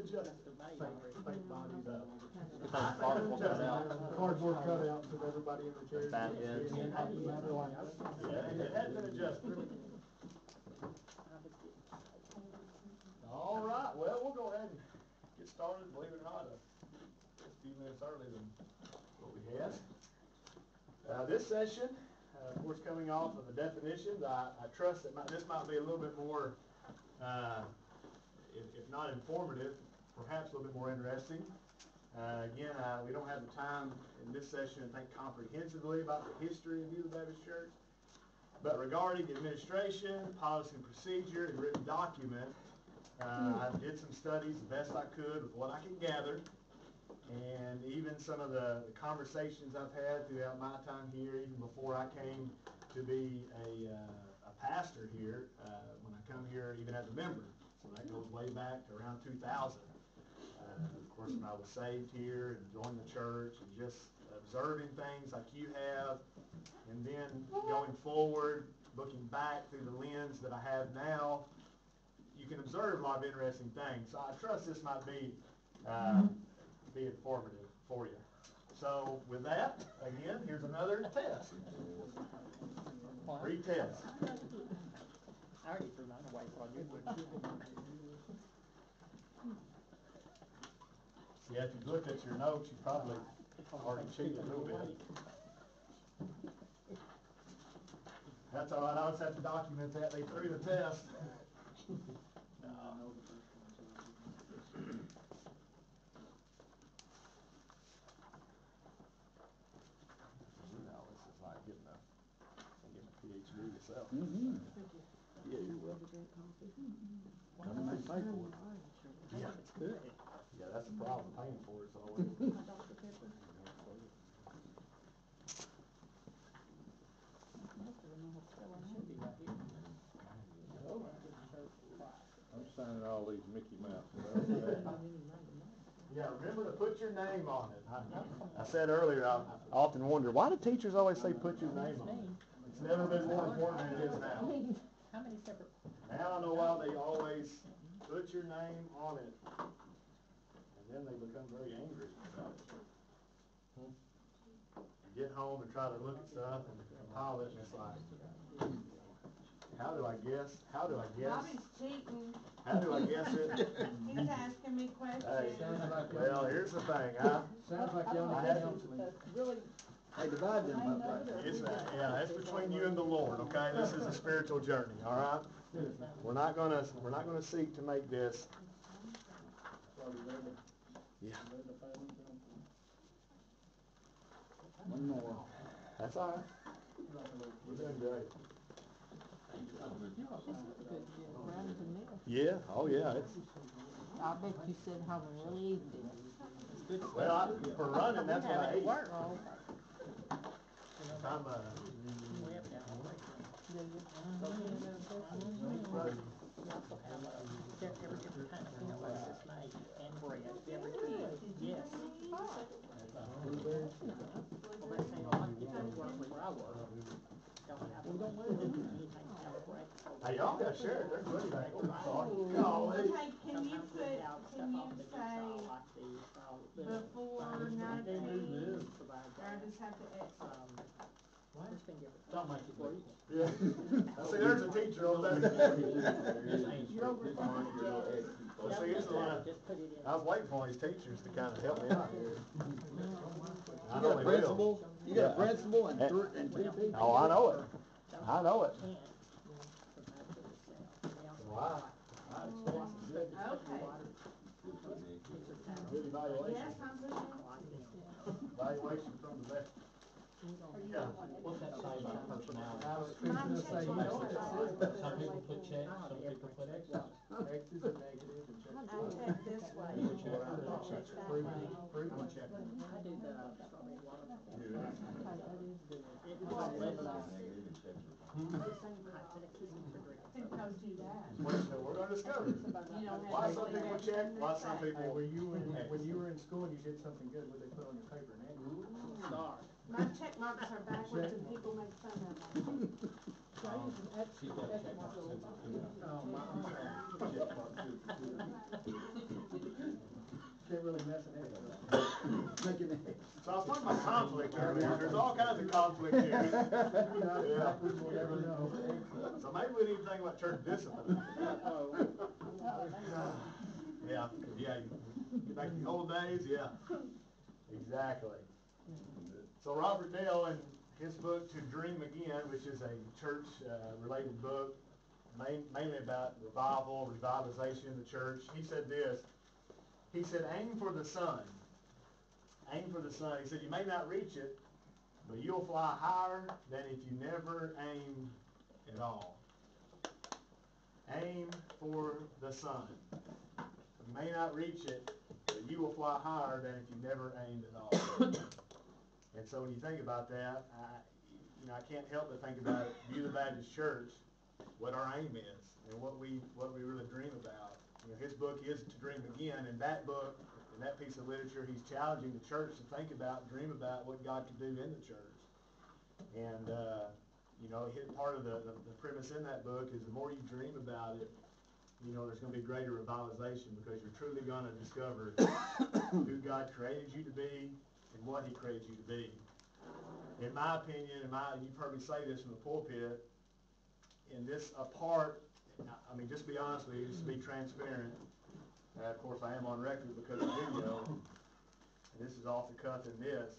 adjusted. Fake bodies up. Cardboard cutouts of everybody in the chairs. Yeah, it had been adjusted. All right, well, we'll go ahead and get started, believe it or not, just a few minutes early than what we had. This session, of course, coming off of the definitions, I trust that this might be a little bit more, if not informative, perhaps a little bit more interesting. Again, we don't have the time in this session to think comprehensively about the history of Beulah Baptist Church, but regarding administration, policy and procedure, and written document, I did some studies the best I could with what I could gather, and even some of the conversations I've had throughout my time here, even before I came to be a pastor here, when I come here even as a member. So that goes way back to around 2000. Of course, when I was saved here and joined the church and just observing things like you have, and then going forward, looking back through the lens that I have now, you can observe a lot of interesting things. So I trust this might be informative for you. So with that, again, here's another test. Free test. I already threw mine away, so I did. Yeah, if you looked at your notes, you probably already cheated a little bit. That's all right. I just have to document that. They threw the test. This is like getting a PhD yourself. Mm-hmm. Yeah, you're welcome. Come and pay for it. Yeah, it's good. Yeah, that's the problem. Paying for it's always. I'm signing all these Mickey Mouse. Yeah, remember to put your name on it. I said earlier, I often wonder, why do teachers always say put your name on it? It's never been more important than it is now. How many separate? Now I know why they always put your name on it. And then they become very angry about it. You get home and try to look at stuff and compile it, and it's like, how do I guess? How do I guess? Bobby's cheating. How do I guess it? He's asking me questions. Hey, well, here's the thing. Sounds like y'all I need had- counseling. Really? Hey, divide them up right there. It's between you and the Lord, okay? This is a spiritual journey, all right? We're not gonna seek to make this. Yeah. One more. That's all right. We're doing great. Yeah. Oh yeah. I bet you said how really easy. Well, for running, that's what I ate. Work. I'm Every different kind of peanut butter that's made and bread. Every kid. Yes. Well, that's saying a lot of people work where I work. Don't have anything to celebrate. Hey, y'all got shared. They're good. Okay, can you say before 19, or I just have to X? Don't make it free. Yeah. See, there's a teacher on that. Well, see, here's the one. I was waiting for these teachers to kind of help me out here. I You know got a they principal, will. you got a principal and two teachers. Oh, I know it. I know it. Wow. Okay. Good evaluation. Yes, I'm listening. Evaluation from the best. Yeah. What's that say about personality? I was fixing to say, Some people put checks, some people put X's. X's and negatives and I checks. check this way. You check. Proven check. I do the strawberry water. Think I'll do that. We're going to discover. You don't Why have some to people check, why some Hey, people. when you were in school and you did something good, what they put on your paper, an X? Star. My check marks are backwards and people make fun of them. She's got a check mark. Oh, my. So I was talking about conflict earlier. There's all kinds of conflict here. Yeah. So maybe we need to think about church discipline. Yeah, get back to the old days, yeah. Exactly. So Robert Dale, in his book To Dream Again, which is a church related book, mainly about revival, revitalization in the church, he said this. He said, aim for the sun. Aim for the sun. He said, you may not reach it, but you'll fly higher than if you never aim at all. Aim for the sun. You may not reach it, but you will fly higher than if you never aimed at all. And so when you think about that, I can't help but think about Beulah Baptist Church, what our aim is, and what we really dream about. His book is To Dream Again, and that book, in that piece of literature, he's challenging the church to think about, dream about what God can do in the church. And, part of the premise in that book is the more you dream about it, there's going to be greater revitalization, because you're truly going to discover who God created you to be and what he created you to be. In my opinion, you've heard me say this from the pulpit, in this just be honest with you, just to be transparent. Of course, I am on record because of video, and this is off the cuff in this,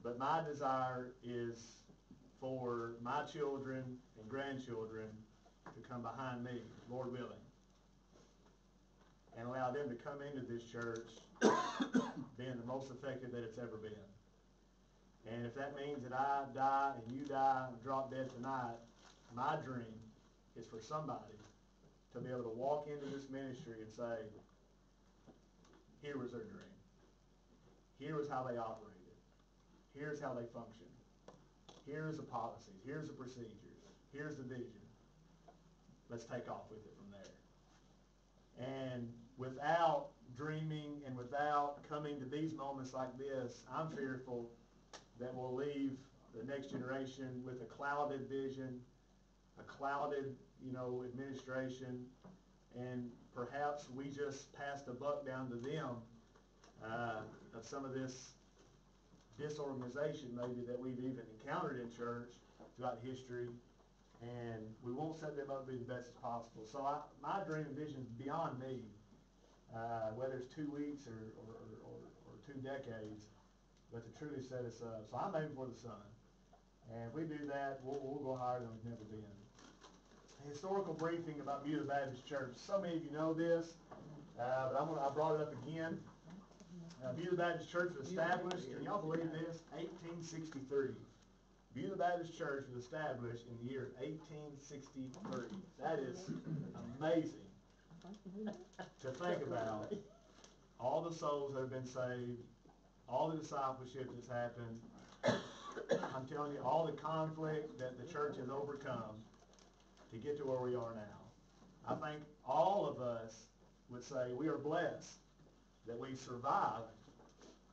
but my desire is for my children and grandchildren to come behind me, Lord willing, and allow them to come into this church being the most effective that it's ever been. And if that means that I die and you die and drop dead tonight, my dream is for somebody to be able to walk into this ministry and say, here was their dream. Here was how they operated. Here's how they functioned. Here's the policies. Here's the procedures. Here's the vision. Let's take off with it from there. And without dreaming and without coming to these moments like this, I'm fearful that we'll leave the next generation with a clouded vision, a clouded, administration, and perhaps we just pass the buck down to them of some of this disorganization maybe that we've even encountered in church throughout history, and we won't set them up to be the best as possible. So my dream and vision is beyond me, whether it's 2 weeks or 2 decades, but to truly set us up. So I'm aiming for the sun. And if we do that, we'll go higher than we've never been. A historical briefing about Beulah Baptist Church. So many of you know this, but I brought it up again. Beulah Baptist Church was established, can y'all believe this? 1863. Beulah Baptist Church was established in the year 1863. That is amazing to think about. All the souls that have been saved, all the discipleship that's happened. I'm telling you, all the conflict that the church has overcome to get to where we are now. I think all of us would say we are blessed that we survived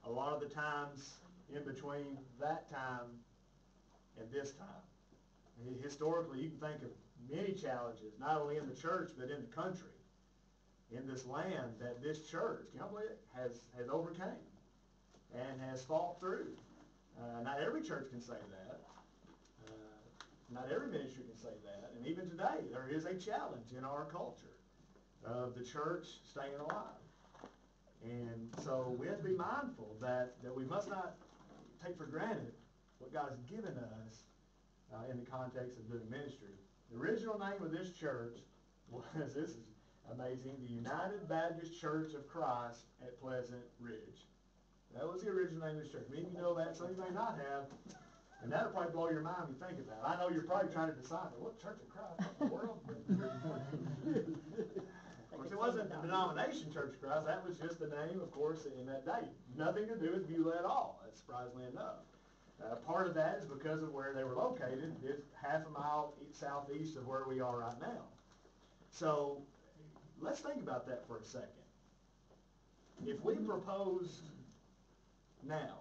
a lot of the times in between that time and this time. Historically, you can think of many challenges, not only in the church, but in the country, in this land, that this church, can you believe it, has overcame and has fought through. Not every church can say that. Not every ministry can say that. And even today, there is a challenge in our culture of the church staying alive. And so we have to be mindful that we must not take for granted what God has given us in the context of doing ministry. The original name of this church was, this is amazing, the United Baptist Church of Christ at Pleasant Ridge. That was the original name of this church. Many of you know that, some of you may not have. And that'll probably blow your mind when you think about it. I know you're probably trying to decide, what Church of Christ in the world? Of course, it wasn't the denomination Church of Christ. That was just the name, of course, in that day. Nothing to do with Beulah at all, surprisingly enough. Part of that is because of where they were located. It's half a mile southeast of where we are right now. So let's think about that for a second. If we proposed now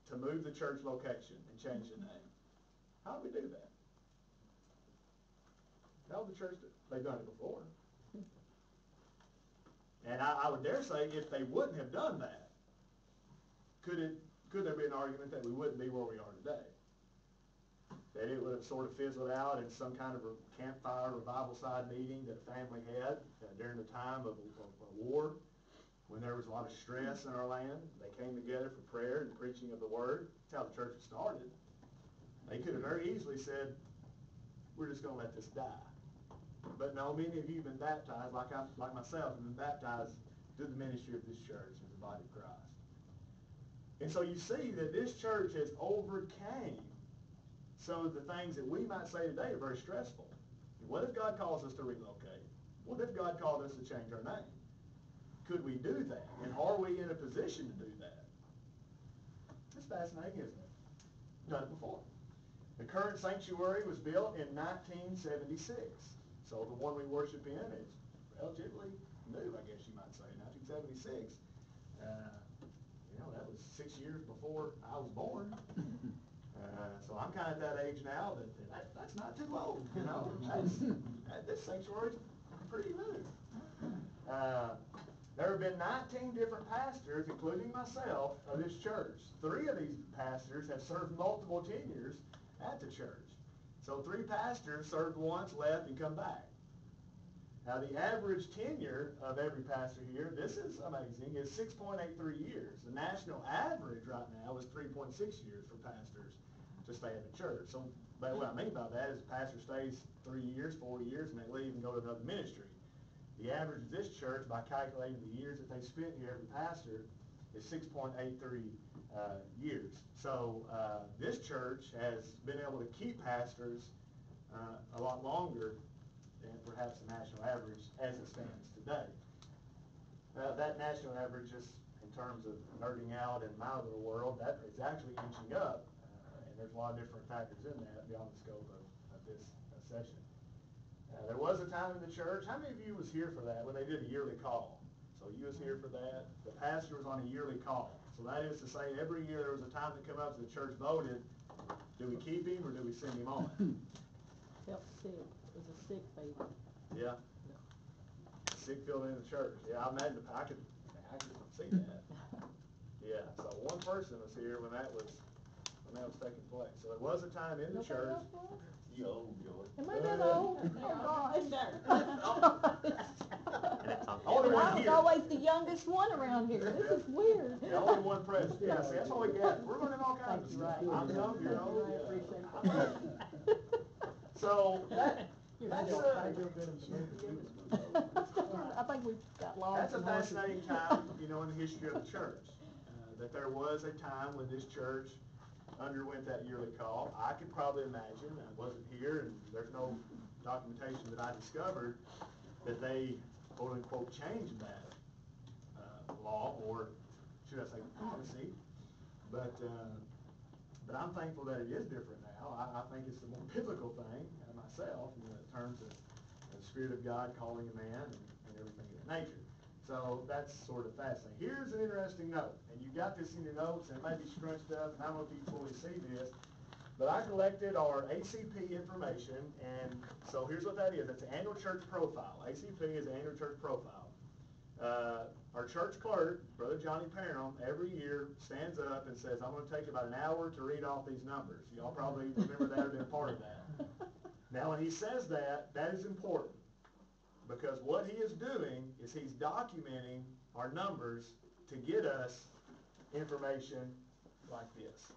to move the church location and change the name, how do we do that? How would the church do it? They've done it before. And I would dare say if they wouldn't have done that, could there be an argument that we wouldn't be where we are today? That it would have sort of fizzled out in some kind of a campfire revival side meeting that a family had during the time of a war, when there was a lot of stress in our land. They came together for prayer and preaching of the word. That's how the church was started. They could have very easily said, we're just going to let this die. But no, many of you have been baptized, like myself, have been baptized through the ministry of this church as the body of Christ. And so you see that this church has overcame some of the things that we might say today are very stressful. What if God calls us to relocate? What if God called us to change our name? Could we do that? And are we in a position to do that? It's fascinating, isn't it? Done it before. The current sanctuary was built in 1976. So the one we worship in is relatively new, I guess you might say, 1976. That was 6 years before I was born. So I'm kind of at that age now that's not too old, this sanctuary's pretty new. There have been 19 different pastors, including myself, of this church. 3 of these pastors have served multiple tenures at the church. So 3 pastors served once, left, and come back. Now the average tenure of every pastor here, this is amazing, is 6.83 years. The national average right now is 3.6 years for pastors to stay at the church. So what I mean by that is a pastor stays 3 years, 4 years, and they leave and go to another ministry. The average of this church, by calculating the years that they spent here, every pastor, is 6.83 years. So this church has been able to keep pastors a lot longer than perhaps the national average as it stands today. That national average, just in terms of nerding out in my little world, that is actually inching up, and there's a lot of different factors in that beyond the scope of this session. There was a time in the church, how many of you was here for that when they did a yearly call? So you was here for that. The pastor was on a yearly call. So that is to say, every year there was a time to come up, so the church voted, do we keep him or do we send him on? Felt sick. It was a sick baby. Yeah. Sick feeling in the church. Yeah, I imagine I could see that. Yeah. So one person was here when that was taking place. So there was a time in the church. You old, George. Am I that old? Oh, gosh. Only one I was here. always the youngest one around here. This is weird. Yeah, only one president. Yeah, see, that's what we got. We're running all kinds of stuff. Right. I'm young, you're old. Right, Yeah. appreciate that. So that's I think we've got lost. that's a fascinating time, in the history of the church. That there was a time when this church underwent that yearly call. I could probably imagine, I wasn't here, and there's no documentation that I discovered, that they, quote unquote, changed that law, or should I say policy. But I'm thankful that it is different now. I think it's the more biblical thing myself, in terms of the Spirit of God calling a man and everything of that nature. So that's sort of fascinating. Here's an interesting note, and you got this in your notes, and it may be scrunched up, and I don't know if you can fully see this, but I collected our ACP information, and so here's what that is. It's an annual church profile. ACP is an annual church profile. Our church clerk, Brother Johnny Parham, every year stands up and says, I'm going to take about an hour to read off these numbers. Y'all probably remember that or been a part of that. Now, when he says that, that is important, because what he is doing is he's documenting our numbers to get us information like this.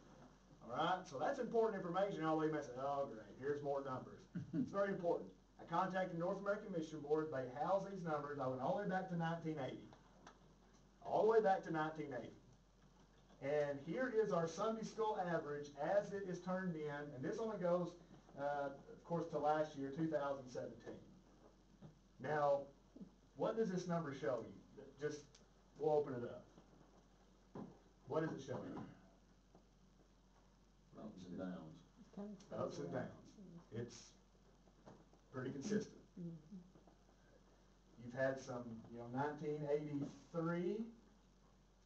All right? So that's important information. All you may say, oh, great, here's more numbers. It's very important. I contacted the North American Mission Board. They house these numbers. I went all the way back to 1980. All the way back to 1980. And here is our Sunday school average as it is turned in. And this only goes, of course, to last year, 2017. Now, what does this number show you? Just, we'll open it up. What does it show you? Ups and downs. Ups and downs. It's pretty consistent. You've had some, 1983,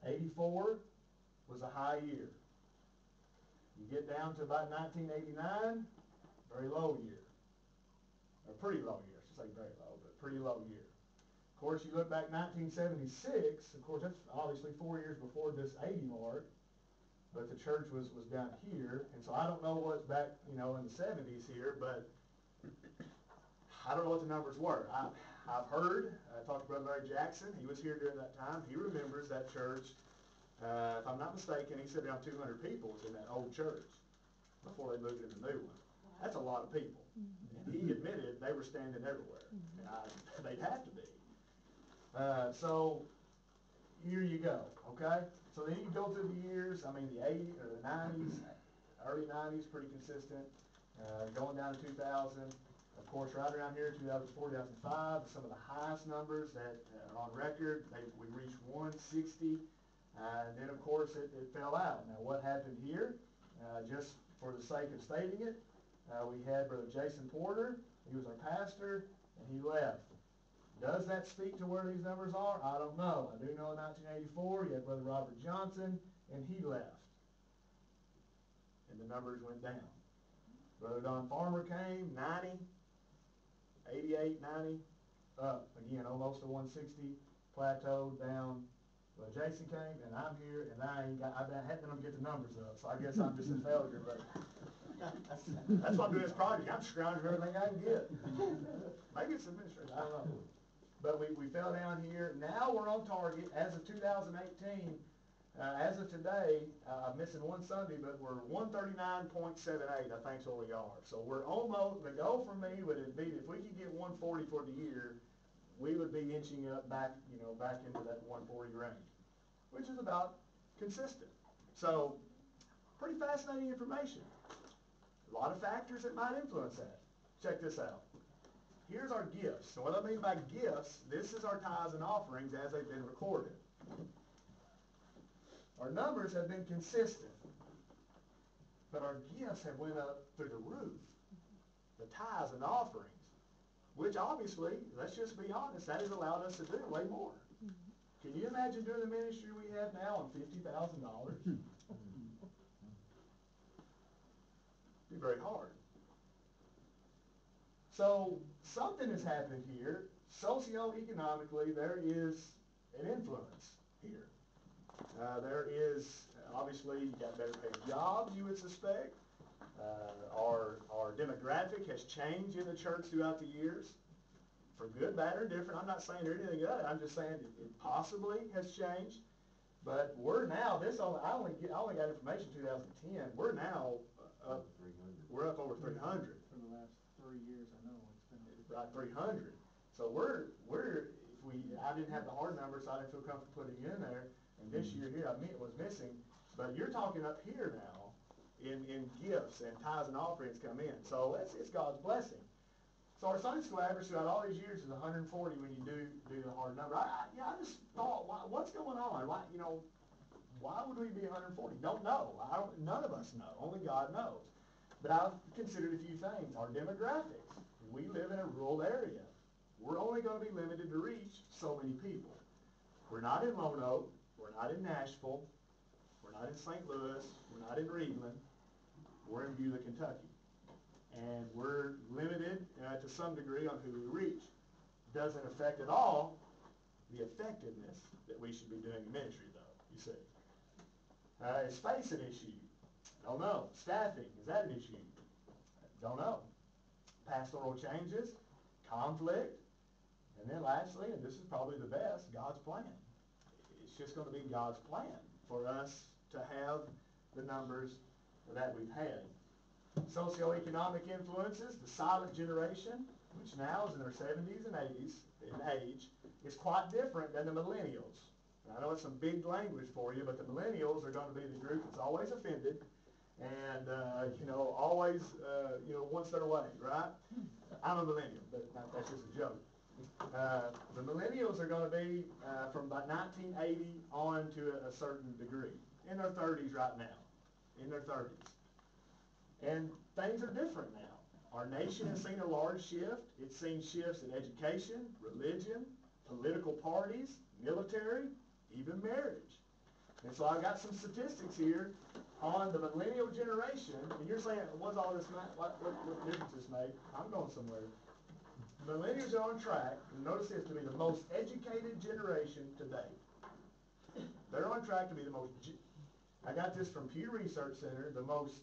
84 was a high year. You get down to about 1989, very low year. Or pretty low year, I should say very low, but pretty low year. Of course, you look back 1976, of course, that's obviously 4 years before this 80 mark. but the church was down here, and so I don't know what's back, in the 70s here, but I don't know what the numbers were. I've heard, I talked to Brother Larry Jackson, he was here during that time, he remembers that church, if I'm not mistaken, he said around 200 people was in that old church before they moved into the new one. That's a lot of people. And he admitted they were standing everywhere, and they'd have to be. So here you go, okay? So then you go through the years, the 80s or the 90s, early 90s, pretty consistent, going down to 2000. Of course, right around here, 2004, 2005, some of the highest numbers that are on record. We reached 160, and then of course it fell out. Now what happened here, just for the sake of stating it, we had Brother Jason Porter, he was our pastor, and he left. Does that speak to where these numbers are? I don't know. I do know in 1984, you had Brother Robert Johnson, and he left. And the numbers went down. Brother Don Farmer came, 90, 88, 90, up. Again, almost to 160, plateaued down. Brother Jason came, and I'm here, and I hadn't been able to get the numbers up, so I guess I'm just a failure, but that's why I'm doing this project. I'm scrounging everything I can get. Maybe it's administrative, I don't know. But we fell down here. Now we're on target as of 2018. As of today, I'm missing one Sunday, but we're 139.78, I think's where we are. So we're almost, the goal for me would be if we could get 140 for the year, we would be inching up back into that 140 range, which is about consistent. So pretty fascinating information. A lot of factors that might influence that. Check this out. Here's our gifts. So what I mean by gifts, this is our tithes and offerings as they've been recorded. Our numbers have been consistent, but our gifts have went up through the roof. The tithes and offerings, which obviously, let's just be honest, that has allowed us to do way more. Can you imagine doing the ministry we have now on $50,000? Be very hard. So something has happened here. Socioeconomically, there is an influence here. There is, obviously, you got better paid jobs, you would suspect. Our demographic has changed in the church throughout the years, for good, bad, or different. I'm not saying anything of it. I'm just saying it possibly has changed. But we're now, I only got information 2010. We're now up, we're up over 300. For the last 3 years, I know it's been. Right, 300. So I didn't have the hard number, so I didn't feel comfortable putting it in there. And this year here, it was missing. But you're talking up here now in gifts and tithes and offerings come in. So it's God's blessing. So our Sunday school average throughout all these years is 140 when you do the hard number. I just thought, what's going on? Why would we be 140? Don't know. None of us know. Only God knows. But I've considered a few things. Our demographics. We live in a rural area. We're only going to be limited to reach so many people. We're not in Lone Oak. We're not in Nashville. We're not in St. Louis. We're not in Reedland. We're in Beulah, Kentucky. And we're limited to some degree on who we reach. Doesn't affect at all the effectiveness that we should be doing in ministry, though, you see. Is space an issue? Don't know. Staffing, is that an issue? Don't know. Pastoral changes, conflict, and then lastly, and this is probably the best, God's plan. It's just going to be God's plan for us to have the numbers that we've had. Socioeconomic influences, the silent generation, which now is in their 70s and 80s in age, is quite different than the millennials. And I know it's some big language for you, but the millennials are going to be the group that's always offended and, always, wants their way, right? I'm a millennial, but that's just a joke. The millennials are going to be from about 1980 on to a certain degree, in their 30s right now, in their 30s. And things are different now. Our nation has seen a large shift. It's seen shifts in education, religion, political parties, military, even marriage. And so I've got some statistics here on the millennial generation, and you're saying, what's all this, what difference this make? I'm going somewhere. Millennials are on track, and notice this, to be the most educated generation today. They're on track to be the most I got this from Pew Research Center, the most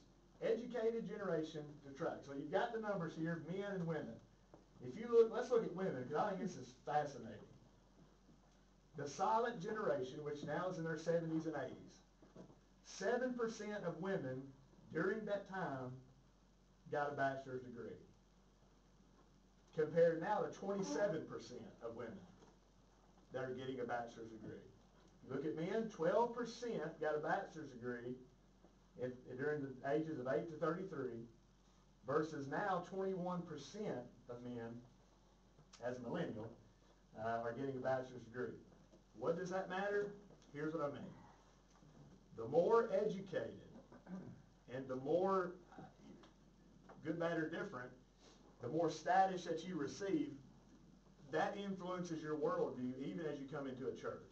educated generation to track. So you've got the numbers here, men and women. If you look, let's look at women, because I think this is fascinating. The silent generation, which now is in their 70s and 80s, 7% of women during that time got a bachelor's degree. Compared now to 27% of women that are getting a bachelor's degree. Look at men, 12% got a bachelor's degree during the ages of 8 to 33, versus now 21% of men, as a millennial, are getting a bachelor's degree. What does that matter? Here's what I mean. The more educated and the more good, bad, or different, the more status that you receive, that influences your worldview even as you come into a church.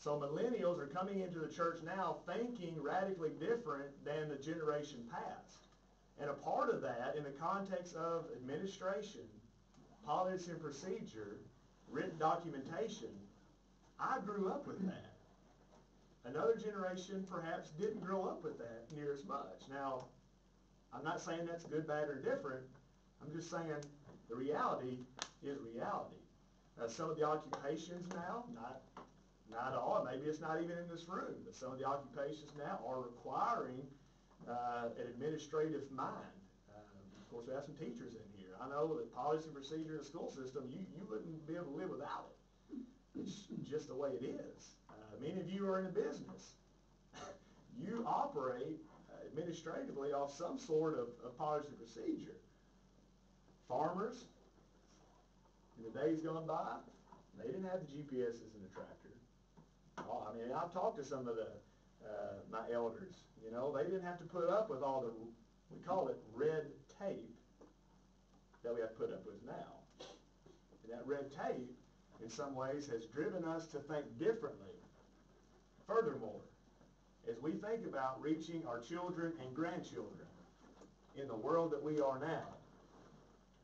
So millennials are coming into the church now thinking radically different than the generation past. And a part of that, in the context of administration, policy and procedure, written documentation, I grew up with that. Another generation perhaps didn't grow up with that near as much. Now, I'm not saying that's good, bad, or different. I'm just saying the reality is reality. Some of the occupations now, not all, maybe it's not even in this room, but some of the occupations now are requiring an administrative mind. Of course, we have some teachers in here. I know that policy and procedure in the school system, you wouldn't be able to live without it. It's just the way it is. Many of you are in a business. You operate administratively off some sort of policy and procedure. Farmers, in the days gone by, they didn't have the GPSs in the tractor. I mean, I've talked to some of my elders. You know, they didn't have to put up with all the, we call it red tape, that we have to put up with now. And that red tape, in some ways, has driven us to think differently. Furthermore, as we think about reaching our children and grandchildren in the world that we are now,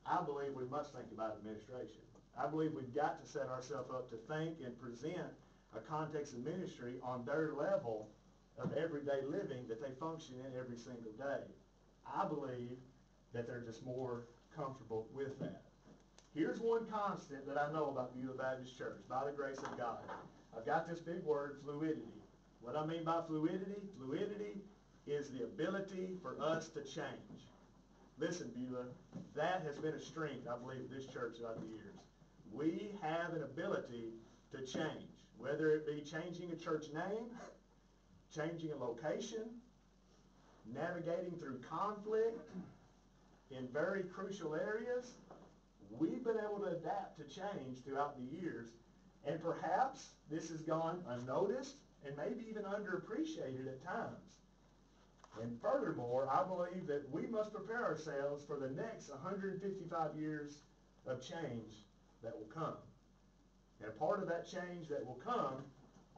I believe we must think about administration. I believe we've got to set ourselves up to think and present a context of ministry on their level of everyday living that they function in every single day. I believe that they're just more comfortable with that. Here's one constant that I know about Beulah Baptist Church, by the grace of God. I've got this big word, fluidity. What I mean by fluidity is the ability for us to change. Listen, Beulah, that has been a strength, I believe, of this church throughout the years. We have an ability to change, whether it be changing a church name, changing a location, navigating through conflict in very crucial areas. We've been able to adapt to change throughout the years, and perhaps this has gone unnoticed and maybe even underappreciated at times. And furthermore, I believe that we must prepare ourselves for the next 155 years of change that will come. And a part of that change that will come,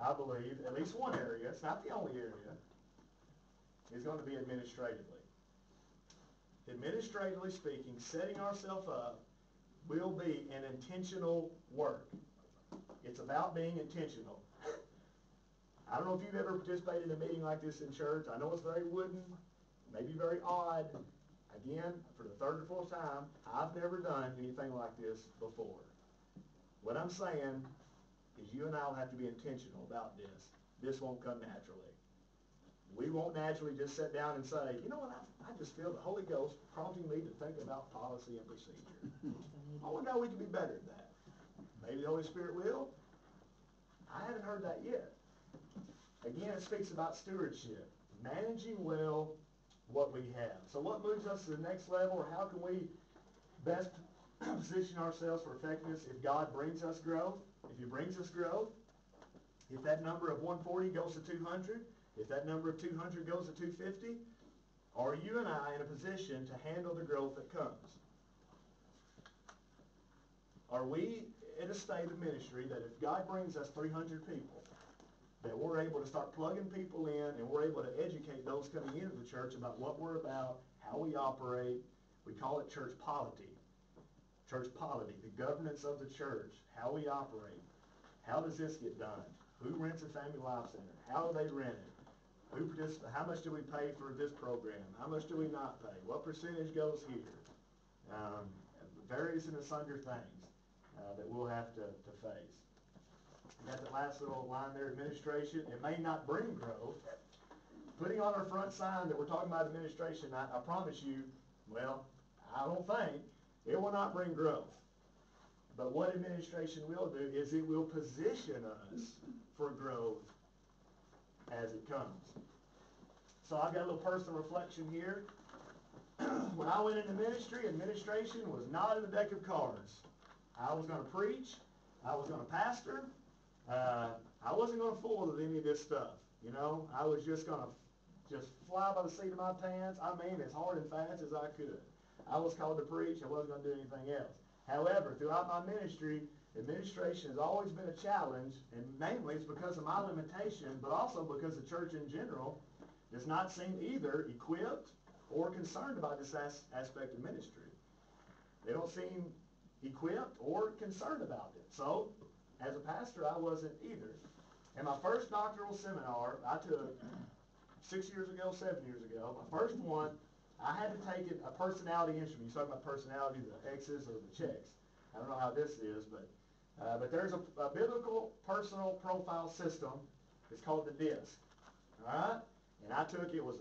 I believe, at least one area, it's not the only area, is going to be administratively. Administratively speaking, setting ourselves up will be an intentional work. It's about being intentional. I don't know if you've ever participated in a meeting like this in church. I know it's very wooden, maybe very odd. Again, for the third or fourth time, I've never done anything like this before. What I'm saying is you and I will have to be intentional about this. This won't come naturally. We won't naturally just sit down and say, you know what, I just feel the Holy Ghost prompting me to think about policy and procedure. I wonder how we can be better at that. Maybe the Holy Spirit will. I haven't heard that yet. Again, it speaks about stewardship, managing well what we have. So what moves us to the next level, or how can we best position ourselves for effectiveness if God brings us growth? If He brings us growth, if that number of 140 goes to 200, if that number of 200 goes to 250, are you and I in a position to handle the growth that comes? Are we in a state of ministry that if God brings us 300 people, that we're able to start plugging people in and we're able to educate those coming into the church about what we're about, how we operate? We call it church polity. Church polity, the governance of the church, how we operate. How does this get done? Who rents a family life center? How do they rent it? How much do we pay for this program? How much do we not pay? What percentage goes here? Various and sundry things that we'll have to face. You got the last little line there, administration. It may not bring growth. Putting on our front sign that we're talking about administration, I promise you, well, I don't think, it will not bring growth. But what administration will do is it will position us for growth as it comes. So I've got a little personal reflection here. When I went into ministry, administration was not in the deck of cards. I was going to preach. I was going to pastor. I wasn't going to fool with any of this stuff. You know, I was just going to fly by the seat of my pants. I mean, as hard and fast as I could. I was called to preach. I wasn't going to do anything else. However, throughout my ministry, administration has always been a challenge, and mainly it's because of my limitation, but also because the church in general does not seem either equipped or concerned about this aspect of ministry. They don't seem equipped or concerned about it. So, as a pastor, I wasn't either. In my first doctoral seminar I took 7 years ago, my first one, I had to take a personality instrument. You talk about personality, the X's or the checks. I don't know how this is, but there's a biblical personal profile system. It's called the DISC. All right? And I took, it was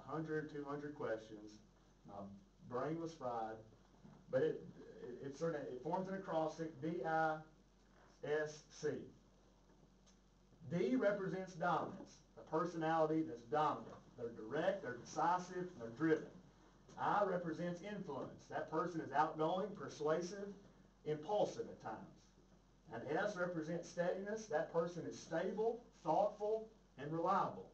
100, 200 questions. My brain was fried. But it forms an acrostic, DISC. D represents dominance, a personality that's dominant. They're direct, they're decisive, they're driven. I represents influence. That person is outgoing, persuasive, impulsive at times. And S represents steadiness. That person is stable, thoughtful, and reliable.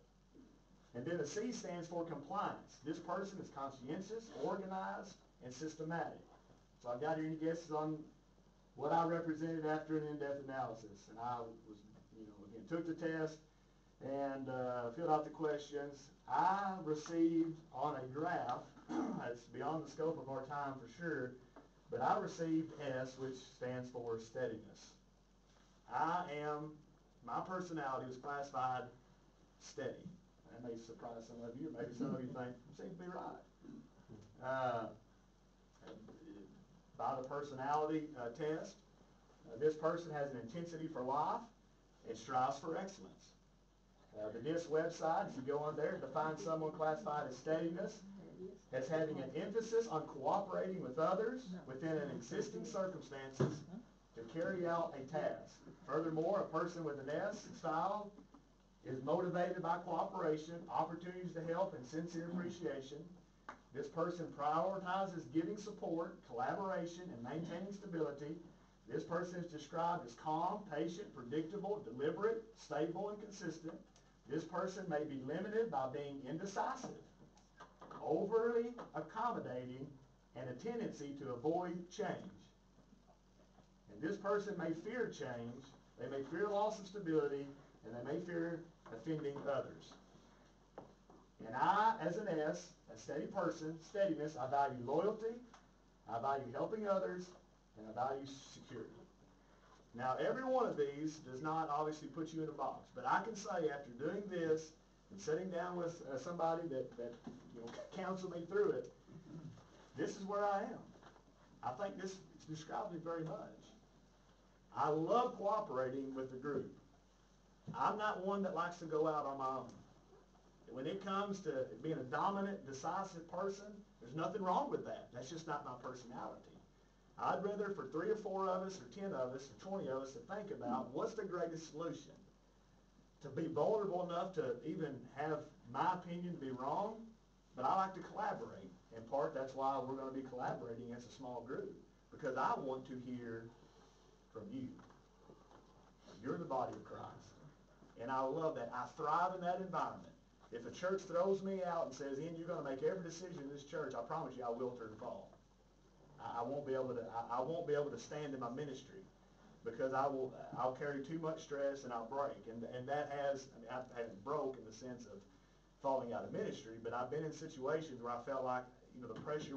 And then the C stands for compliance. This person is conscientious, organized, and systematic. So I've got here any guesses on what I represented after an in-depth analysis. And I was, again, took the test and filled out the questions. I received on a graph, it's beyond the scope of our time for sure, but I received S, which stands for steadiness. My personality was classified steady. That may surprise some of you, or maybe some of you think, seems to be right. By the personality test, this person has an intensity for life and strives for excellence. The DISC website, if you go on there, defines someone classified as steadiness as having an emphasis on cooperating with others within an existing circumstances to carry out a task. Furthermore, a person with an S style is motivated by cooperation, opportunities to help, and sincere appreciation. This person prioritizes giving support, collaboration, and maintaining stability. This person is described as calm, patient, predictable, deliberate, stable, and consistent. This person may be limited by being indecisive, overly accommodating, and a tendency to avoid change. And this person may fear change, they may fear loss of stability, and they may fear offending others. And I, as an S, a steady person, steadiness, I value loyalty, I value helping others, and I value security. Now, every one of these does not obviously put you in a box, but I can say after doing this and sitting down with somebody that counseled me through it, this is where I am. I think this describes me very much. I love cooperating with the group. I'm not one that likes to go out on my own. When it comes to being a dominant, decisive person, there's nothing wrong with that. That's just not my personality. I'd rather for 3 or 4 of us, or 10 of us, or 20 of us to think about what's the greatest solution. To be vulnerable enough to even have my opinion to be wrong, but I like to collaborate. In part, that's why we're going to be collaborating as a small group, because I want to hear from you. You're the body of Christ. And I love that. I thrive in that environment. If a church throws me out and says, Ian, you're going to make every decision in this church, I promise you I will turn and fall. I won't be able to stand in my ministry, because I'll carry too much stress and I'll break. And that has, I haven't broke in the sense of falling out of ministry, but I've been in situations where I felt like, the pressure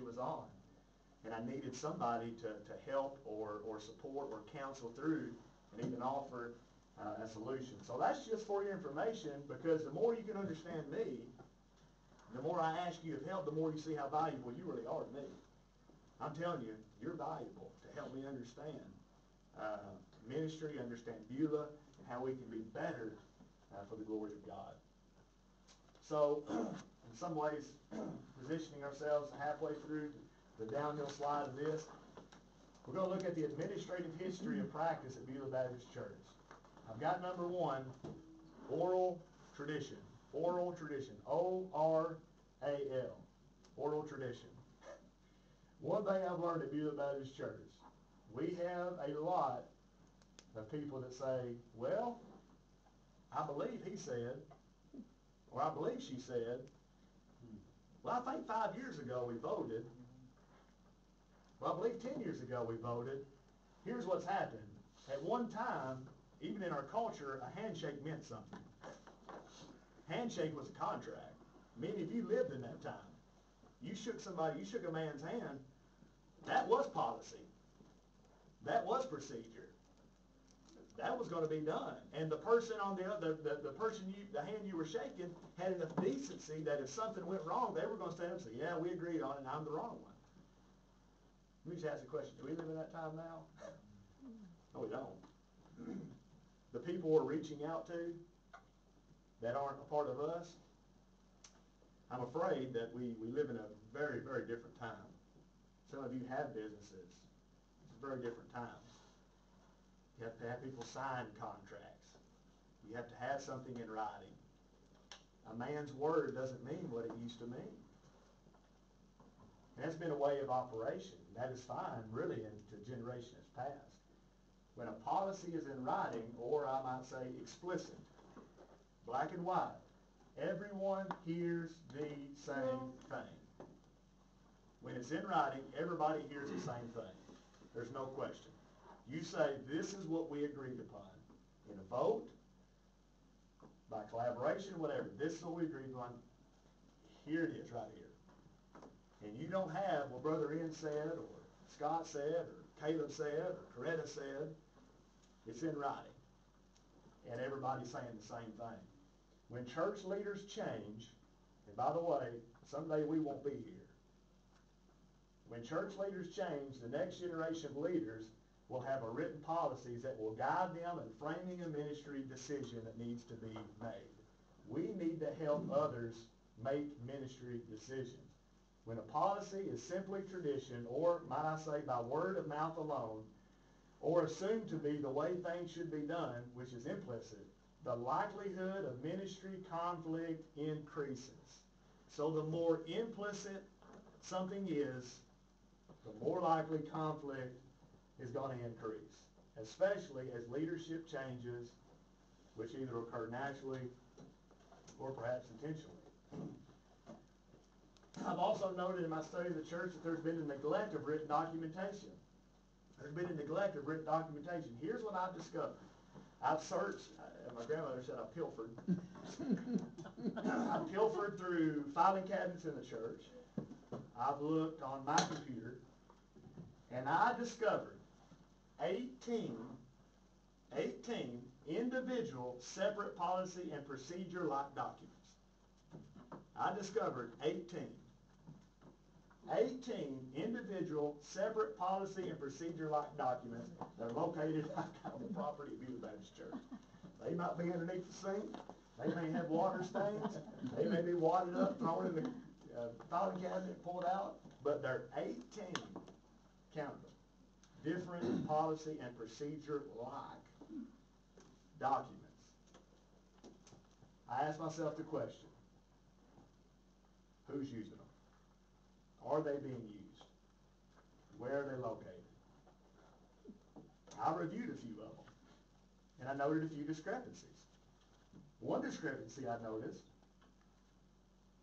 was on. And I needed somebody to help or support or counsel through, and even offer a solution. So that's just for your information, because the more you can understand me, the more I ask you of help, the more you see how valuable you really are to me. I'm telling you, you're valuable to help me understand ministry, understand Beulah, and how we can be better for the glory of God. So, in some ways, positioning ourselves halfway through the downhill slide of this, we're going to look at the administrative history of practice at Beulah Baptist Church. I've got number one, oral tradition. Oral tradition. O-R-A-L. Oral tradition. One thing I've learned at Beulah Baptist Church, we have a lot of people that say, well, I believe he said, or I believe she said, well, I think 5 years ago we voted. Well, I believe 10 years ago we voted. Here's what's happened. At one time, even in our culture, a handshake meant something. Handshake was a contract. Many of you lived in that time. You shook somebody, you shook a man's hand. That was policy. That was procedure. That was going to be done. And the person on the other, the hand you were shaking had enough decency that if something went wrong, they were going to stand up and say, yeah, we agreed on it, and I'm the wrong one. Let me just ask the question, do we live in that time now? No, we don't. The people we're reaching out to that aren't a part of us, I'm afraid that we live in a very, very different time. Some of you have businesses. It's a very different time. You have to have people sign contracts. You have to have something in writing. A man's word doesn't mean what it used to mean. And that's been a way of operation. That is fine, really, into generations past. When a policy is in writing, or I might say explicit, black and white, everyone hears the same thing. When it's in writing, everybody hears the same thing. There's no question. You say, this is what we agreed upon. In a vote, by collaboration, whatever, this is what we agreed upon. Here it is, right here. And you don't have, well, Brother Ian said, or Scott said, or Caleb said, or Coretta said. It's in writing. And everybody's saying the same thing. When church leaders change, and by the way, someday we won't be here. When church leaders change, the next generation of leaders will have a written policies that will guide them in framing a ministry decision that needs to be made. We need to help others make ministry decisions. When a policy is simply tradition, or might I say by word of mouth alone, or assumed to be the way things should be done, which is implicit, the likelihood of ministry conflict increases. So the more implicit something is, the more likely conflict is going to increase, especially as leadership changes, which either occur naturally or perhaps intentionally. I've also noted in my study of the church that there's been a neglect of written documentation. There's been a neglect of written documentation. Here's what I've discovered. I've searched, my grandmother said I pilfered. I pilfered through filing cabinets in the church. I've looked on my computer, and I discovered 18 individual separate policy and procedure-like documents. I discovered 18 individual separate policy and procedure-like documents that are located on the property of Beulah Baptist Church. They might be underneath the sink. They may have water stains. They may be wadded up, thrown in the filing cabinet, pulled out. But they're 18, count them, different policy and procedure-like documents. I ask myself the question, who's using them? Are they being used? Where are they located? I reviewed a few of them, and I noted a few discrepancies. One discrepancy I noticed,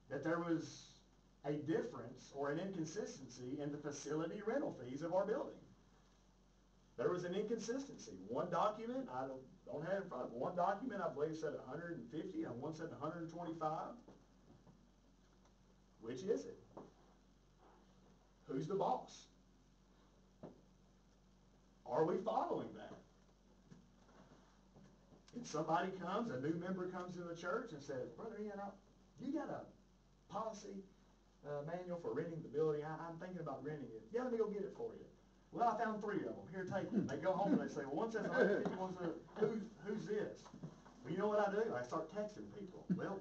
that there was a difference or an inconsistency in the facility rental fees of our building. There was an inconsistency. One document, I don't have it in front of me, one document I believe said 150 and one said 125. Which is it? Who's the boss? Are we following that? And somebody comes, a new member comes into the church and says, Brother Ian, you got a policy manual for renting the building? I'm thinking about renting it. Yeah, let me go get it for you. Well, I found 3 of them. Here, take them. They go home and they say, well, one says 150, one says, who's this? Well, you know what I do? I start texting people. Well,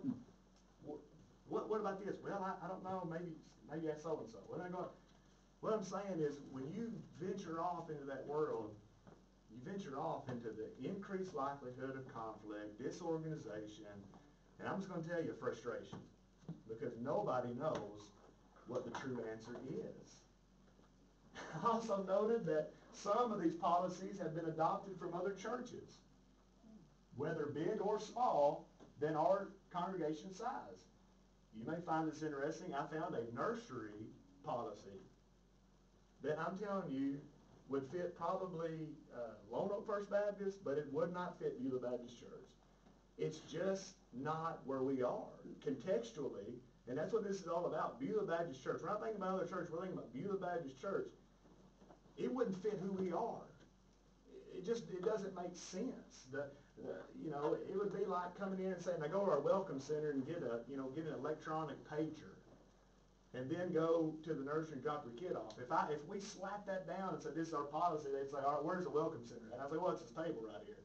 what about this? Well, I don't know. Maybe that's so-and-so. Well, what I'm saying is, when you venture off into that world, you venture off into the increased likelihood of conflict, disorganization, and I'm just going to tell you, frustration, because nobody knows what the true answer is. I also noted that some of these policies have been adopted from other churches, whether big or small, than our congregation size. You may find this interesting. I found a nursery policy that I'm telling you would fit probably Lone Oak First Baptist, but it would not fit Beulah Baptist Church. It's just not where we are contextually, and that's what this is all about. Beulah Baptist Church. We're not thinking about other church. We're thinking about Beulah Baptist Church. It wouldn't fit who we are. It doesn't make sense. It would be like coming in and saying, "Now go to our welcome center and get an electronic pager, and then go to the nursery and drop your kid off." If we slap that down and said this is our policy, they'd say, "All right, where's the welcome center?" And I'd say, "Well, it's this table right here."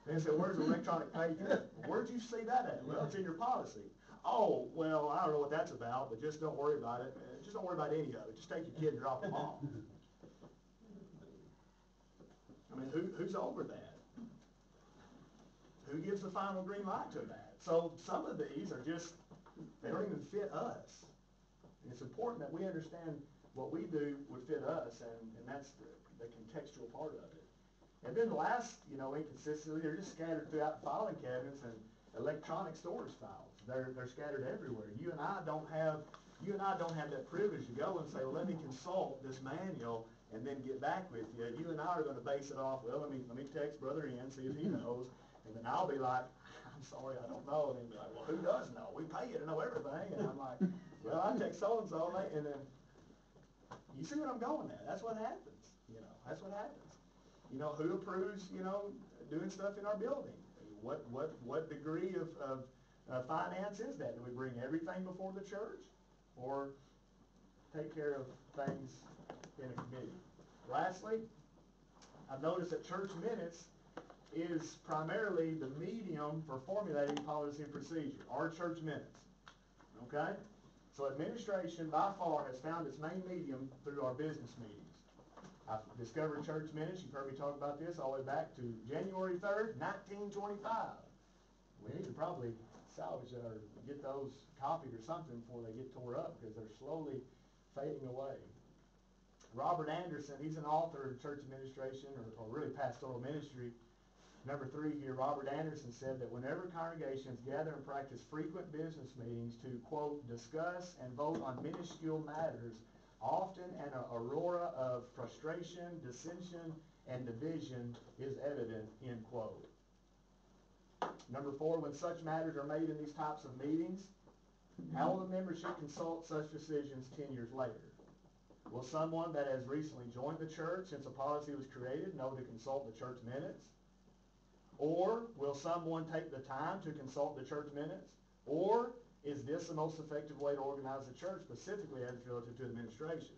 And they said, "Where's the electronic pager?" "Where'd you see that at?" "Well, it's in your policy." "Oh, well, I don't know what that's about, but just don't worry about it. Just don't worry about any of it. Just take your kid and drop them off." I mean, who's over that? Who gives the final green light to that? So some of these are just, they don't even fit us. And it's important that we understand what we do would fit us, and that's the contextual part of it. And then the last, inconsistency, they're just scattered throughout filing cabinets and electronic storage files. They're scattered everywhere. You and I don't have that privilege to go and say, well, let me consult this manual and then get back with you. You and I are going to base it off, well, let me text Brother Ian, see if he knows, and then I'll be like, I'm sorry, I don't know. And he'll be like, well, who does know? We pay you to know everything. And I'm like, well, I text so-and-so, and then, you see what I'm going at? That's what happens. That's what happens. Who approves, doing stuff in our building? What degree of finance is that? Do we bring everything before the church, or take care of things in a committee? Lastly, I've noticed that church minutes is primarily the medium for formulating policy and procedure, our church minutes. Okay? So administration by far has found its main medium through our business meetings. I've discovered church minutes, you've heard me talk about this all the way back to January 3rd, 1925. We need to probably salvage or get those copied or something before they get tore up, because they're slowly fading away. Robert Anderson, he's an author of church administration or really pastoral ministry. Number 3 here, Robert Anderson said that whenever congregations gather and practice frequent business meetings to, quote, discuss and vote on minuscule matters, often an aurora of frustration, dissension, and division is evident, end quote. Number 4, when such matters are made in these types of meetings, how will the membership consult such decisions 10 years later? Will someone that has recently joined the church since a policy was created know to consult the church minutes? Or will someone take the time to consult the church minutes? Or is this the most effective way to organize the church, specifically as it's relative to administration?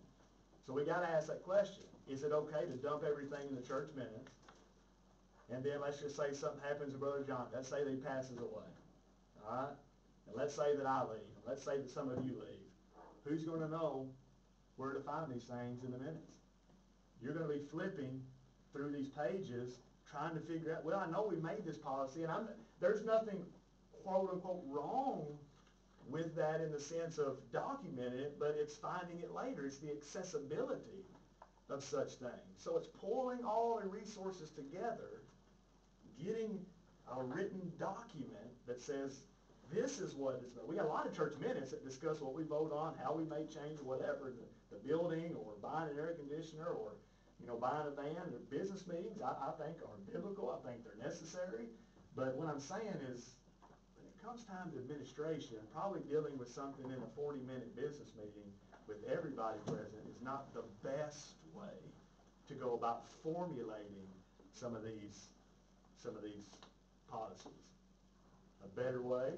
So we got to ask that question. Is it okay to dump everything in the church minutes? And then let's just say something happens to Brother John. Let's say that he passes away. All right? And let's say that I leave. Let's say that some of you leave. Who's going to know where to find these things in the minutes? You're going to be flipping through these pages trying to figure out, well, I know we made this policy, and there's nothing, quote unquote, wrong with that in the sense of documenting it, but it's finding it later. It's the accessibility of such things. So it's pulling all the resources together, getting a written document that says, this is what it's about. We got a lot of church minutes that discuss what we vote on, how we may change whatever, the building, or buying an air conditioner, or buying a van. Or business meetings, I think, are biblical. I think they're necessary. But what I'm saying is, when it comes time to administration, probably dealing with something in a 40-minute business meeting with everybody present is not the best way to go about formulating some of these policies. A better way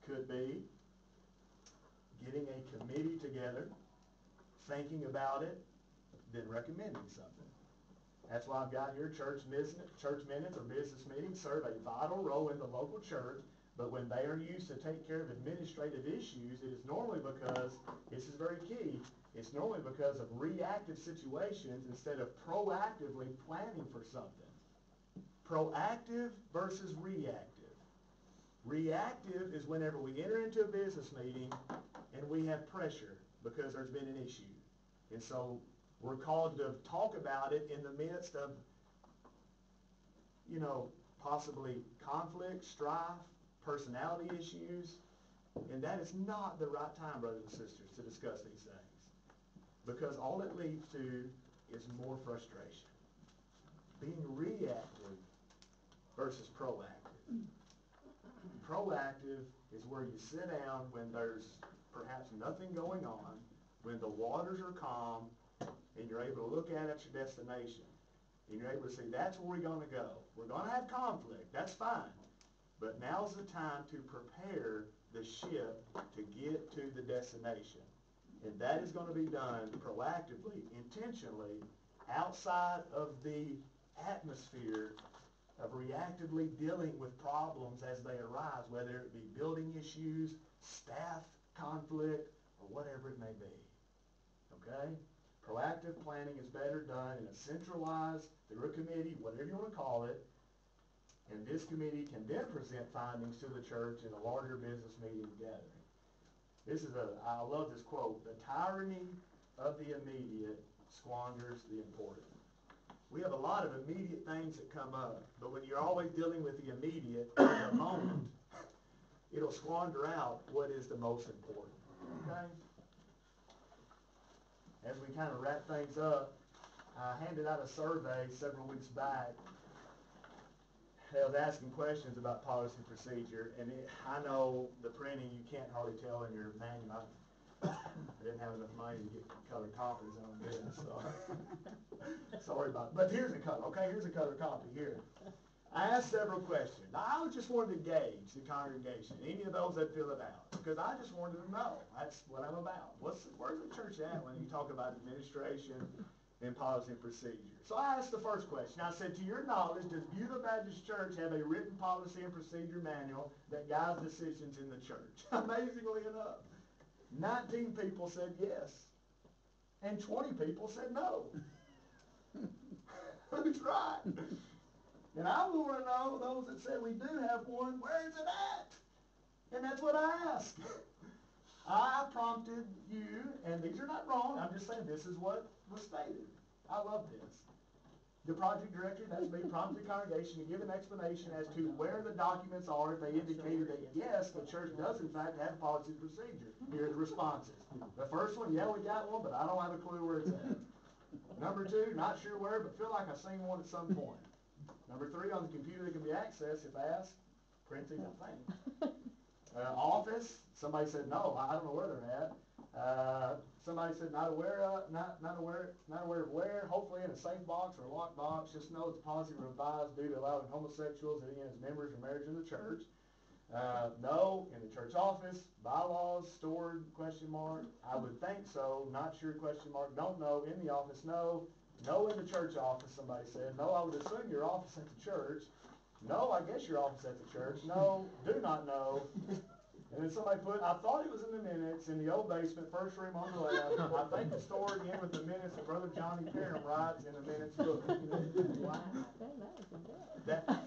could be getting a committee together, thinking about it, then recommending something. That's why I've got here church minutes or business meetings serve a vital role in the local church, but when they are used to take care of administrative issues, it is normally because, this is very key, it's normally because of reactive situations instead of proactively planning for something. Proactive versus reactive. Reactive is whenever we enter into a business meeting and we have pressure because there's been an issue. And so we're called to talk about it in the midst of, possibly conflict, strife, personality issues. And that is not the right time, brothers and sisters, to discuss these things. Because all it leads to is more frustration. Being reactive versus proactive. Proactive is where you sit down when there's perhaps nothing going on, when the waters are calm, and you're able to look at your destination. And you're able to say, that's where we're going to go. We're going to have conflict. That's fine. But now's the time to prepare the ship to get to the destination. And that is going to be done proactively, intentionally, outside of the atmosphere of reactively dealing with problems as they arise, whether it be building issues, staff conflict, or whatever it may be. Okay? Proactive planning is better done in a centralized, through a committee, whatever you want to call it, and this committee can then present findings to the church in a larger business meeting gathering. I love this quote, the tyranny of the immediate squanders the important. We have a lot of immediate things that come up, but when you're always dealing with the immediate in the moment, it'll squander out what is the most important, okay? As we kind of wrap things up, I handed out a survey several weeks back. I was asking questions about policy and procedure, and I know the printing you can't hardly tell in your manual. I didn't have enough money to get colored copies on this, so sorry about it. But here's a color, okay? Here's a color copy here. I asked several questions. Now, I just wanted to gauge the congregation, any of those that fill it out, because I just wanted to know. That's what I'm about. Where's the church at when you talk about administration and policy and procedure? So I asked the first question. I said, to your knowledge, does Beulah Baptist Church have a written policy and procedure manual that guides decisions in the church? Amazingly enough, 19 people said yes, and 20 people said no. Who's right? And I want to know those that said we do have one, where is it at? And that's what I asked. I prompted you, and these are not wrong, I'm just saying this is what was stated. I love this. The project director, that's me, prompted the congregation to give an explanation as to where the documents are if they indicated that yes, the church does in fact have policy and procedure. Here are the responses. The first one, yeah, we got one, but I don't have a clue where it's at. Number 2, not sure where, but feel like I've seen one at some point. Number 3, on the computer that can be accessed if asked, printing a thing. Office, somebody said no, I don't know where they're at. Somebody said not aware of where, hopefully in a safe box or a locked box, just know the policy revised due to allowing homosexuals and as members of marriage in the church. No, in the church office, bylaws, stored, question mark, I would think so, not sure, question mark, don't know, in the office, no. No in the church office, somebody said. No, I would assume your office at the church. No, I guess your office at the church. No, do not know. And then somebody put, I thought it was in the minutes, in the old basement, first room on the left. I think it's stored in with the minutes that Brother Johnny Parham writes in the minutes book. Wow, that was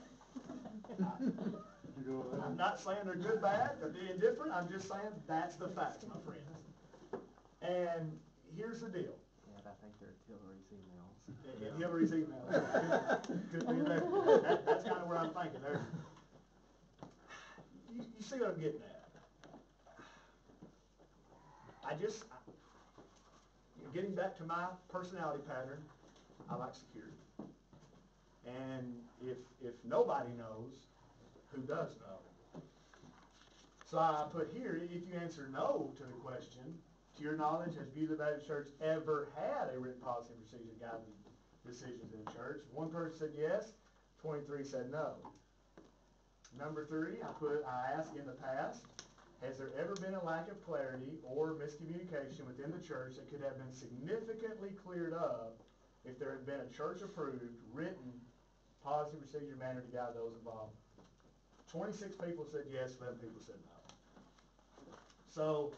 good. I'm not saying they're good, bad, or indifferent. I'm just saying that's the facts, my friends. And here's the deal. I think they're Hillary's emails. In Hillary's emails. Could be there. That's kind of where I'm thinking. You see what I'm getting at. Getting back to my personality pattern, I like security. And if nobody knows, who does know? So I put here, if you answer no to the question, to your knowledge, has Beulah Baptist Church ever had a written policy and procedure guiding decisions in the church? One person said yes, 23 said no. Number 3, I asked in the past, has there ever been a lack of clarity or miscommunication within the church that could have been significantly cleared up if there had been a church-approved, written, policy, procedure, manner to guide those involved? 26 people said yes, 11 people said no. So,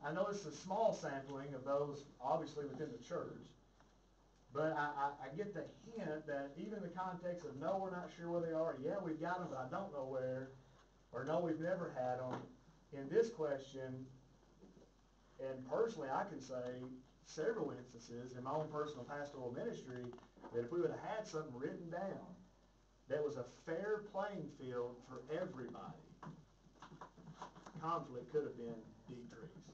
I know it's a small sampling of those, obviously, within the church, but I get the hint that even in the context of no, we're not sure where they are, yeah, we've got them, but I don't know where, or no, we've never had them. In this question, and personally, I can say several instances in my own personal pastoral ministry that if we would have had something written down that was a fair playing field for everybody, conflict could have been decreased.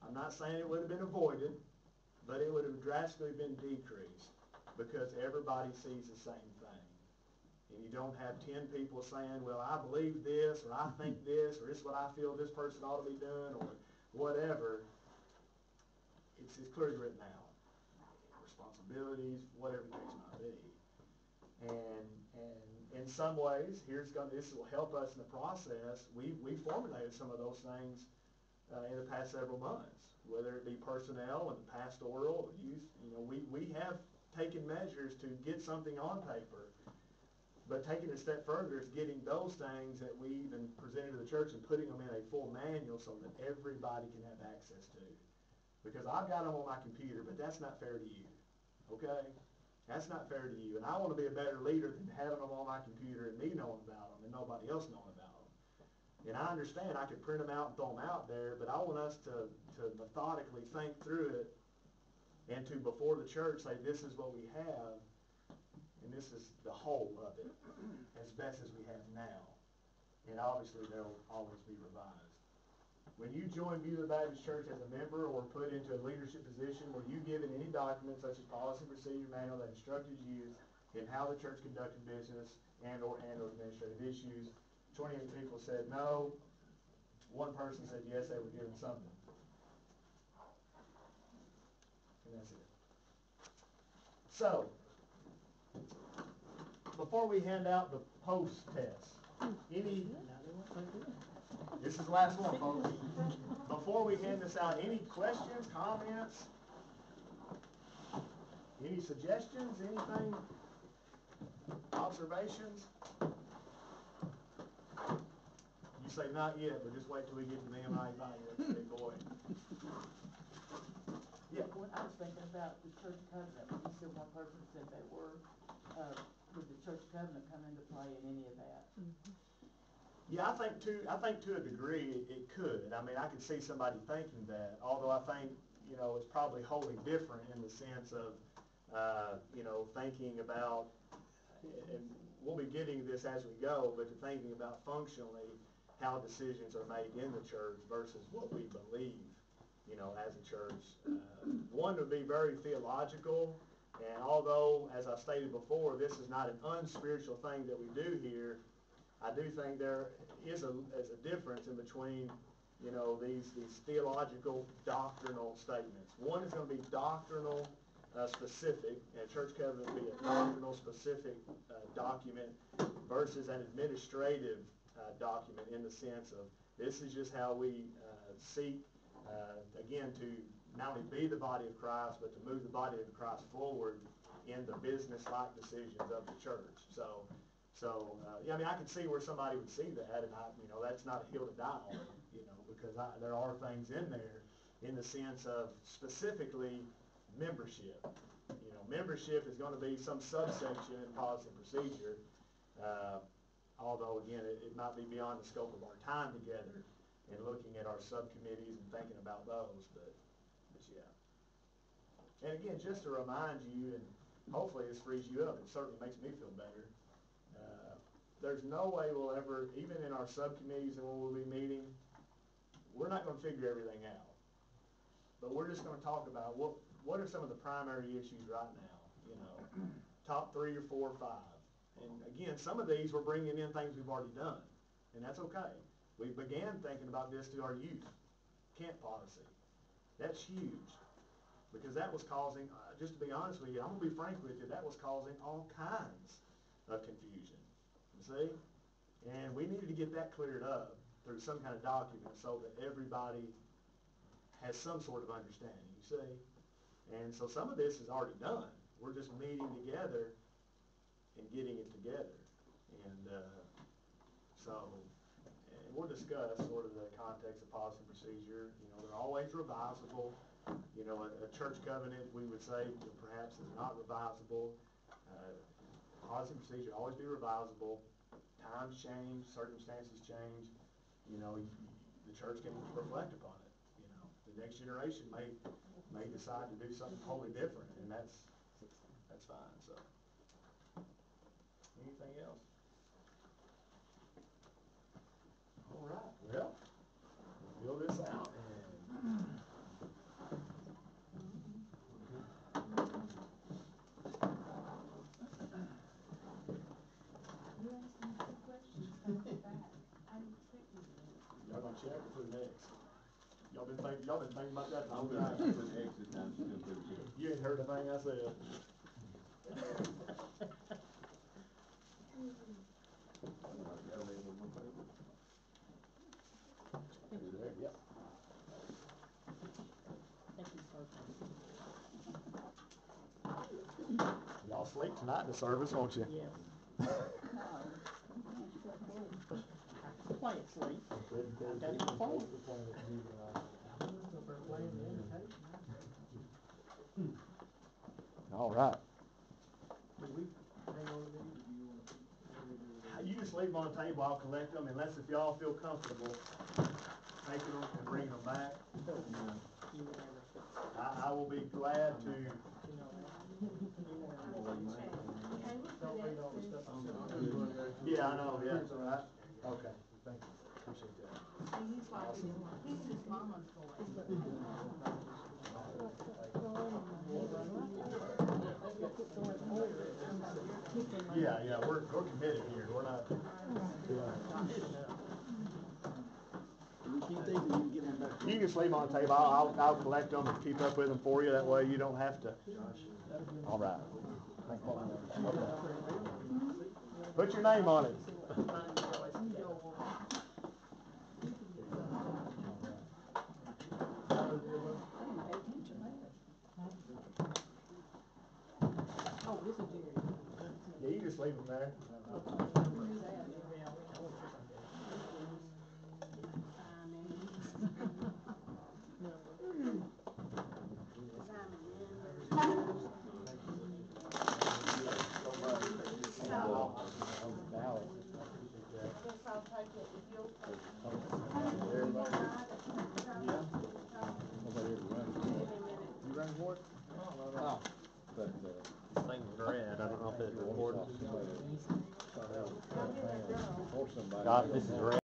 I'm not saying it would have been avoided, but it would have drastically been decreased because everybody sees the same thing. And you don't have 10 people saying, well, I believe this, or I think this, or this is what I feel this person ought to be doing, or whatever. It's clearly written out. Responsibilities, whatever the case might be. And in some ways, this will help us in the process. We formulated some of those things in the past several months, whether it be personnel and pastoral or youth. We have taken measures to get something on paper. But taking it a step further is getting those things that we even presented to the church and putting them in a full manual so that everybody can have access to. Because I've got them on my computer, but that's not fair to you, okay? That's not fair to you. And I want to be a better leader than having them on my computer and me knowing about them and nobody else knowing about them. And I understand I could print them out and throw them out there, but I want us to methodically think through it and to, before the church, say this is what we have. And this is the whole of it, as best as we have now. And obviously, they'll always be revised. When you join Beulah Baptist Church as a member or put into a leadership position, were you given any documents such as policy procedure manual that instructed you in how the church conducted business and or administrative issues? 28 people said no. One person said yes, they were given something. And that's it. So, before we hand out the post test, this is the last one, folks. Before we hand this out, any questions, comments, any suggestions, anything, observations? You say not yet, but just wait till we get to the MI evaluation, big boy. Yeah. What I was thinking about the church covenant, when you said one person said they were, would the church covenant come into play in any of that? Yeah, I think to a degree it could. I mean, I could see somebody thinking that, although I think, it's probably wholly different in the sense of, thinking about, and we'll be getting this as we go, but thinking about functionally how decisions are made in the church versus what we believe, as a church. One would be very theological. And although, as I stated before, this is not an unspiritual thing that we do here, I do think there is a difference in between, these theological, doctrinal statements. One is going to be doctrinal specific, and a church covenant would be a doctrinal specific document versus an administrative document in the sense of this is just how we seek, again, to not only be the body of Christ, but to move the body of Christ forward in the business-like decisions of the church. So, I can see where somebody would see that, and that's not a hill to die on, because there are things in there in the sense of specifically membership. Membership is going to be some subsection in policy and procedure, although, again, it might be beyond the scope of our time together in looking at our subcommittees and thinking about those, but yeah. And again, just to remind you, and hopefully this frees you up, it certainly makes me feel better. There's no way we'll ever, even in our subcommittees and when we'll be meeting, we're not going to figure everything out. But we're just going to talk about what are some of the primary issues right now, top 3 or 4 or 5. And again, some of these we're bringing in things we've already done, and that's okay. We began thinking about this through our youth camp policy. That's huge, because that was causing, just to be honest with you, I'm going to be frank with you, that was causing all kinds of confusion, you see? And we needed to get that cleared up through some kind of document so that everybody has some sort of understanding, you see? And so some of this is already done. We're just meeting together and getting it together. And and we'll discuss sort of the context of policy and procedure. You know, they're always revisable. You know, a church covenant, we would say, perhaps is not revisable. Policy and procedure always be revisable. Times change, circumstances change. You know, the church can reflect upon it. You know, the next generation may decide to do something totally different, and that's fine. So, anything else? All right. Well, we'll fill this out and. You asked me two questions back to back. I didn't expect you to. Y'all gonna check it for the next. Y'all been thinking about that the I'm whole gonna time. put an exit down, still put it in. You ain't heard the thing I said. Yep. Thank you, sir. Y'all sleep tonight in the service, won't you? Yeah. Play it, sleep. I've done it before. All right. Do we hang on to these, or do you want to? You just leave them on the table, I'll collect them, unless if y'all feel comfortable taking them and bringing them back. You will never fit. I will be glad to, You know that. Don't read all the stuff. yeah, I know, yeah, okay, thank you, appreciate that. And he's like, he's his mama's boy. Yeah, we're committed here, we're not. You can just leave them on the table, I'll collect them and keep up with them for you, that way you don't have to. All right. Put your name on it. Oh, this is Jerry. Yeah, you just leave them there. Guess I'll take it if you'll. You running for it? Oh. But, This thing's red, I don't know if it's recording. or somebody. God, this is red.